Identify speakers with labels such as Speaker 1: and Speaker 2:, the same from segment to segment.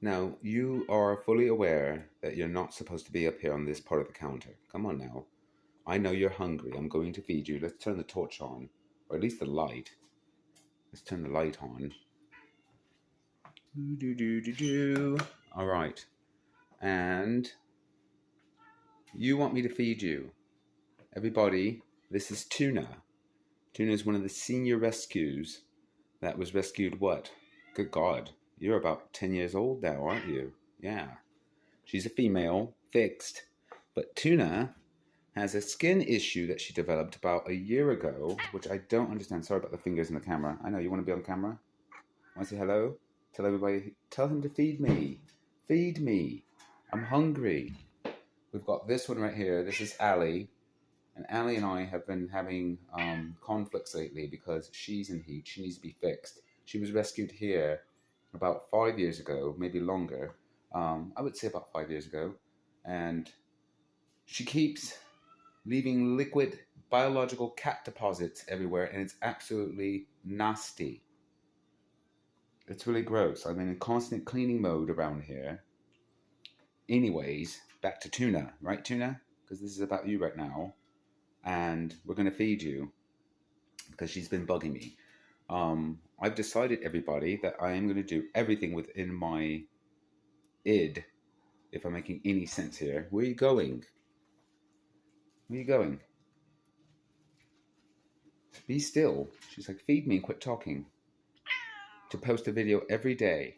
Speaker 1: Now, you are fully aware that you're not supposed to be up here on this part of the counter. Come on now. I know you're hungry. I'm going to feed you. Let's turn the torch on, or at least the light. Let's turn the light on. All right. And you want me to feed you. Everybody, this is Tuna. Tuna is one of the senior rescues that was rescued what? Good God. You're about 10 years old now, aren't you? Yeah. She's a female, fixed. But Tuna has a skin issue that she developed about a year ago, which I don't understand. Sorry about the fingers in the camera. I know, you want to be on camera? Want to say hello? Tell everybody, tell him to feed me. Feed me. I'm hungry. We've got this one right here. This is Allie. And Allie and I have been having conflicts lately because she's in heat. She needs to be fixed. She was rescued here about 5 years ago, maybe longer. I would say about 5 years ago. And she keeps leaving liquid biological cat deposits everywhere, and it's absolutely nasty. It's really gross. I'm in a constant cleaning mode around here. Anyways, back to Tuna, right, Tuna? Because this is about you right now. And we're going to feed you because she's been bugging me. I've decided, everybody, that I am going to do everything within my id, if I'm making any sense here. Where are you going? Where are you going? Be still. She's like, feed me and quit talking. To post a video every day.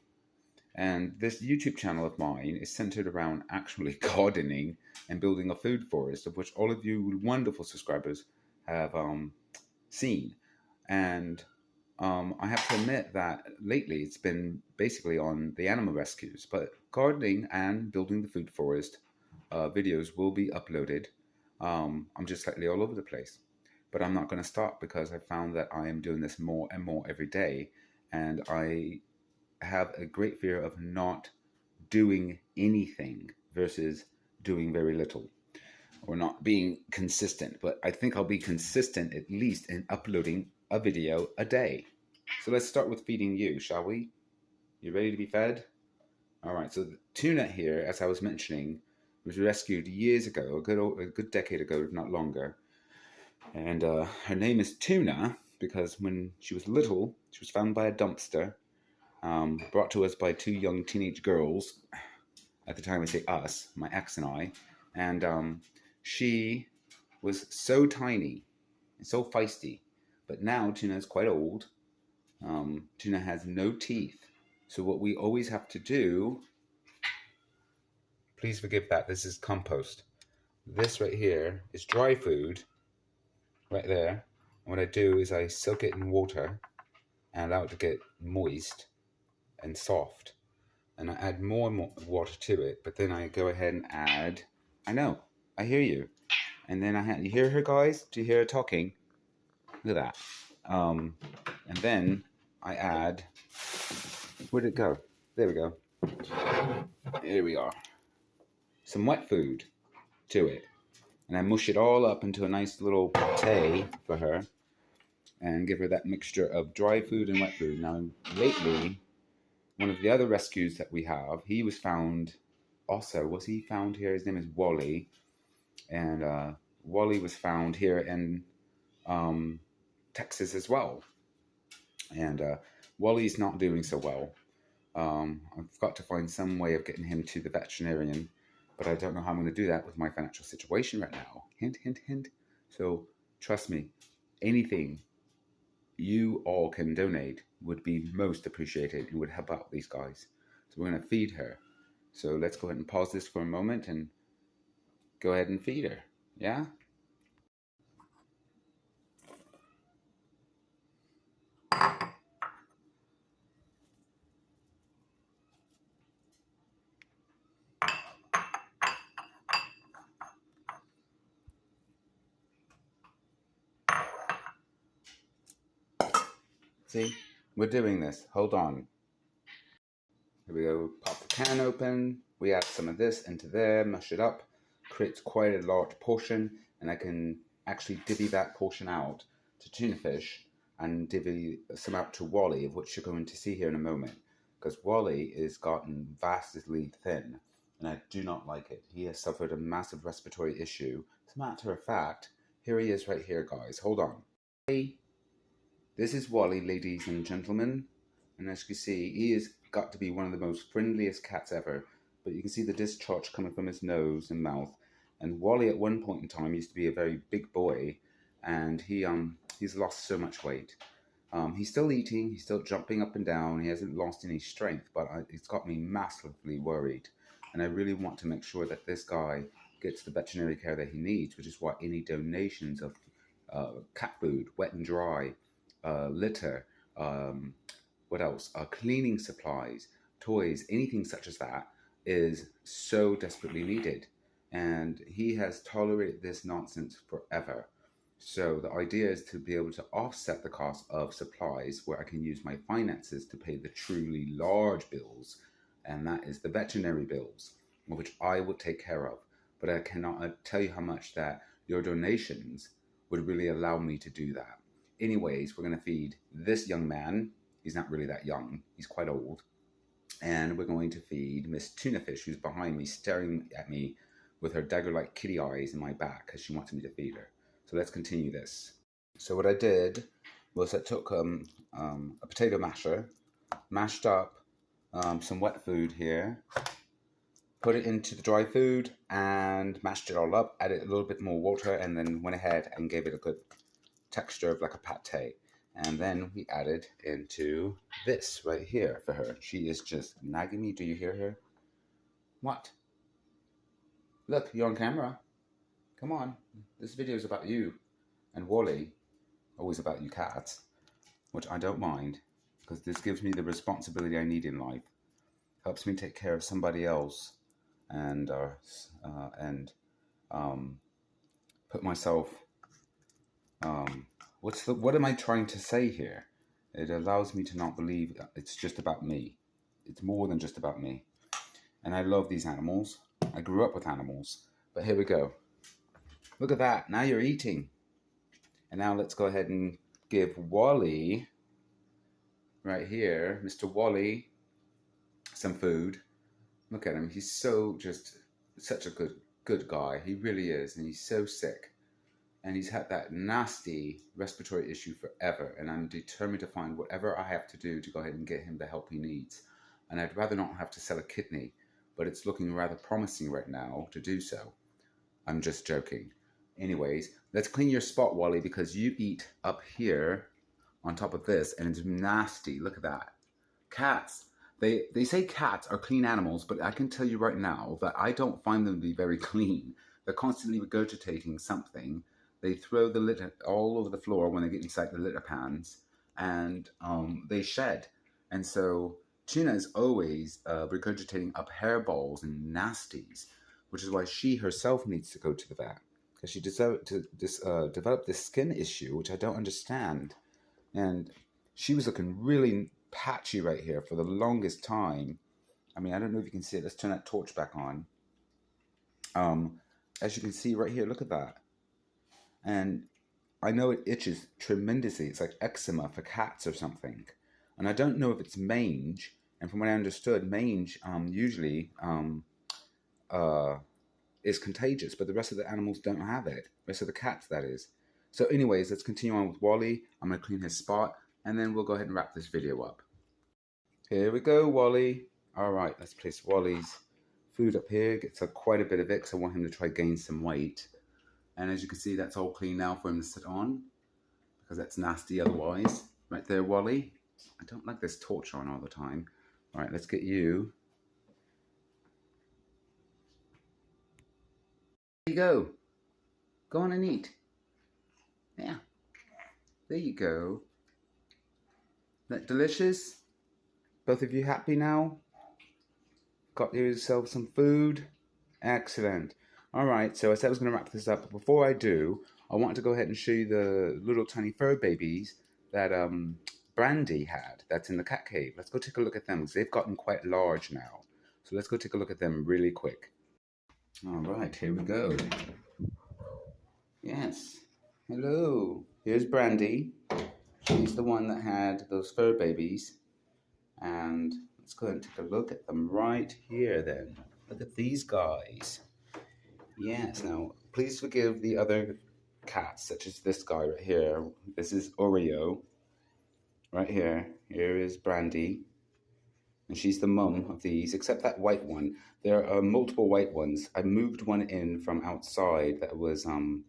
Speaker 1: And this YouTube channel of mine is centered around actually gardening and building a food forest, of which all of you wonderful subscribers have seen. And I have to admit that lately it's been basically on the animal rescues, but gardening and building the food forest videos will be uploaded. I'm just slightly all over the place, but I'm not going to stop because I found that I am doing this more and more every day, and I have a great fear of not doing anything versus doing very little, or not being consistent. But I think I'll be consistent at least in uploading a video a day. So let's start with feeding you, shall we? You ready to be fed? All right, so the Tuna here, as I was mentioning, was rescued years ago, a good decade ago, if not longer. And her name is Tuna because when she was little, she was found by a dumpster, brought to us by two young teenage girls. At the time, I say us, my ex and I. And she was so tiny and so feisty. But now Tuna is quite old. Tuna has no teeth. So what we always have to do, please forgive that, this is compost. This right here is dry food, right there. And what I do is I soak it in water and allow it to get moist and soft. And I add more and more water to it, but then I go ahead and add, I know, I hear you. And then you hear her, guys? Do you hear her talking? Look at that. And then I add, where'd it go? There we go. Here we are. Some wet food to it. And I mush it all up into a nice little pate for her and give her that mixture of dry food and wet food. Now, lately, one of the other rescues that we have, he was found also. Was he found here? His name is Wally. And Wally was found here in Texas as well. And Wally's not doing so well. I've got to find some way of getting him to the veterinarian, but I don't know how I'm going to do that with my financial situation right now. Hint, hint, hint. So trust me, anything you all can donate would be most appreciated and would help out these guys. So we're going to feed her. So let's go ahead and pause this for a moment and go ahead and feed her. Yeah? See, we're doing this. Hold on. Here we go. Pop the can open. We add some of this into there, mush it up. Creates quite a large portion, and I can actually divvy that portion out to tuna fish and divvy some out to Wally, of which you're going to see here in a moment. because Wally is gotten vastly thin, and I do not like it. He has suffered a massive respiratory issue. As a matter of fact, here he is right here, guys. Hold on. Hey, this is Wally, ladies and gentlemen. And as you can see, he has got to be one of the most friendliest cats ever. But you can see the discharge coming from his nose and mouth. And Wally at one point in time used to be a very big boy, and he's lost so much weight. He's still eating, he's still jumping up and down, he hasn't lost any strength, but it's got me massively worried. And I really want to make sure that this guy gets the veterinary care that he needs, which is why any donations of cat food, wet and dry, litter, what else? Cleaning supplies, toys, anything such as that is so desperately needed. And he has tolerated this nonsense forever. So the idea is to be able to offset the cost of supplies where I can use my finances to pay the truly large bills, and that is the veterinary bills, which I would take care of. But I cannot tell you how much that your donations would really allow me to do that. Anyways, we're going to feed this young man. He's not really that young. He's quite old. And we're going to feed Miss Tunafish, who's behind me, staring at me with her dagger-like kitty eyes in my back because she wants me to feed her. So let's continue this. So what I did was I took a potato masher, mashed up some wet food here, put it into the dry food and mashed it all up, added a little bit more water, and then went ahead and gave it a good texture of like a pate. And then we added into this right here for her. She is just nagging me. Do you hear her? What? Look, you're on camera. Come on, this video is about you. And Wally, always about you cats, which I don't mind, because this gives me the responsibility I need in life. Helps me take care of somebody else, and put myself, what am I trying to say here? It allows me to not believe it's just about me. It's more than just about me. And I love these animals. I grew up with animals. But here we go. Look at that. Now you're eating. And now let's go ahead and give Wally, right here, Mr. Wally, some food. Look at him. He's such a good guy. He really is. And he's so sick. And he's had that nasty respiratory issue forever. And I'm determined to find whatever I have to do to go ahead and get him the help he needs. And I'd rather not have to sell a kidney. But it's looking rather promising right now to do so. I'm just joking. Anyways, let's clean your spot, Wally, because you eat up here on top of this, and it's nasty. Look at that. Cats. They say cats are clean animals, but I can tell you right now that I don't find them to be very clean. They're constantly regurgitating something. They throw the litter all over the floor when they get inside the litter pans, and they shed. And so Tuna is always regurgitating up hairballs and nasties, which is why she herself needs to go to the vet, because she developed this skin issue, which I don't understand. And she was looking really patchy right here for the longest time. I mean, I don't know if you can see it. Let's turn that torch back on. As you can see right here, look at that. And I know it itches tremendously. It's like eczema for cats or something. And I don't know if it's mange. And from what I understood, mange usually is contagious, but the rest of the animals don't have it. The rest of the cats, that is. So anyways, let's continue on with Wally. I'm going to clean his spot, and then we'll go ahead and wrap this video up. Here we go, Wally. All right, let's place Wally's food up here. Gets quite a bit of it because I want him to try gain some weight. And as you can see, that's all clean now for him to sit on, because that's nasty otherwise. Right there, Wally. I don't like this torch on all the time. All right, let's get you. There you go. Go on and eat. Yeah. There you go. That delicious? Both of you happy now? Got yourself some food? Excellent. Alright, so I said I was going to wrap this up, but before I do, I want to go ahead and show you the little tiny fur babies that Brandy had that's in the cat cave. Let's go take a look at them, because they've gotten quite large now. So let's go take a look at them really quick. Alright, here we go. Yes. Hello. Here's Brandy. She's the one that had those fur babies. And let's let's go and take a look at them right here then. Look at these guys. Yes, now please forgive the other cats, such as this guy right here. This is Oreo. Right here. Here is Brandy. And she's the mum of these, except that white one. There are multiple white ones. I moved one in from outside that was the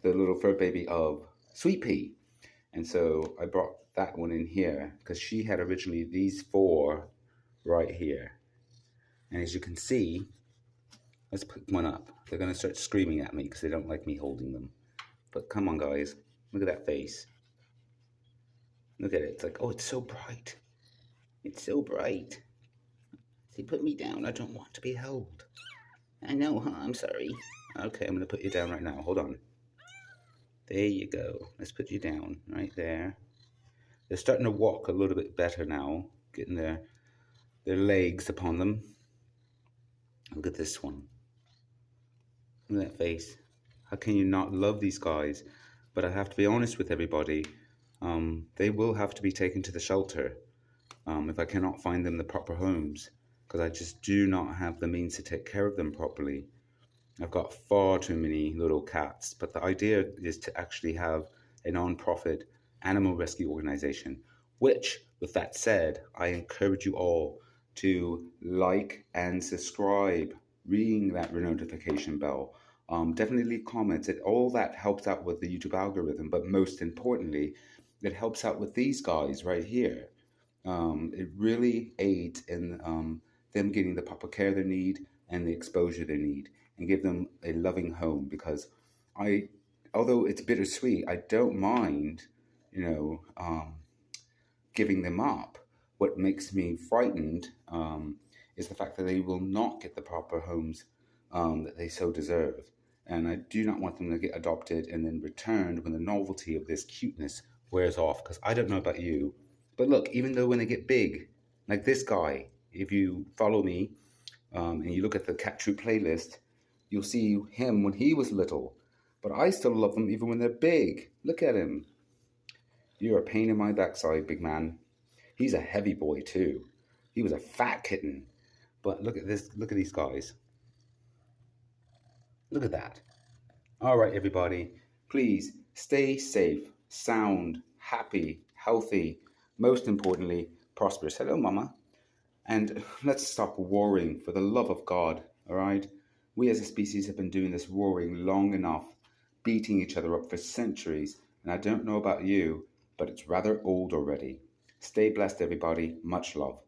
Speaker 1: little fur baby of Sweet Pea. And so I brought that one in here because she had originally these 4 right here. And as you can see, let's put one up. They're going to start screaming at me because they don't like me holding them. But come on, guys. Look at that face. Look at it. It's like, oh, it's so bright. It's so bright. They put me down. I don't want to be held. I know, huh? I'm sorry. Okay, I'm going to put you down right now. Hold on. There you go. Let's put you down right there. They're starting to walk a little bit better now. Getting their legs upon them. Look at this one. Look at that face. How can you not love these guys? But I have to be honest with everybody. They will have to be taken to the shelter if I cannot find them the proper homes, because I just do not have the means to take care of them properly. I've got far too many little cats, but the idea is to actually have a non-profit animal rescue organization, which, with that said, I encourage you all to like and subscribe, ring that notification bell. Definitely leave comments. All that helps out with the YouTube algorithm, but most importantly, it helps out with these guys right here. It really aids in them getting the proper care they need and the exposure they need, and give them a loving home. Because although it's bittersweet, I don't mind, giving them up. What makes me frightened is the fact that they will not get the proper homes that they so deserve. And I do not want them to get adopted and then returned when the novelty of this cuteness wears off. Because I don't know about you, but look, even though when they get big, like this guy, if you follow me and you look at the Cat Troop playlist, you'll see him when he was little. But I still love them even when they're big. Look at him. You're a pain in my backside, big man. He's a heavy boy too. He was a fat kitten. But look at this. Look at these guys. Look at that. All right, everybody. Please stay safe, sound, happy, healthy. Most importantly, prosperous. Hello, Mama. And let's stop warring, for the love of God. All right. We as a species have been doing this warring long enough, beating each other up for centuries. And I don't know about you, but it's rather old already. Stay blessed, everybody. Much love.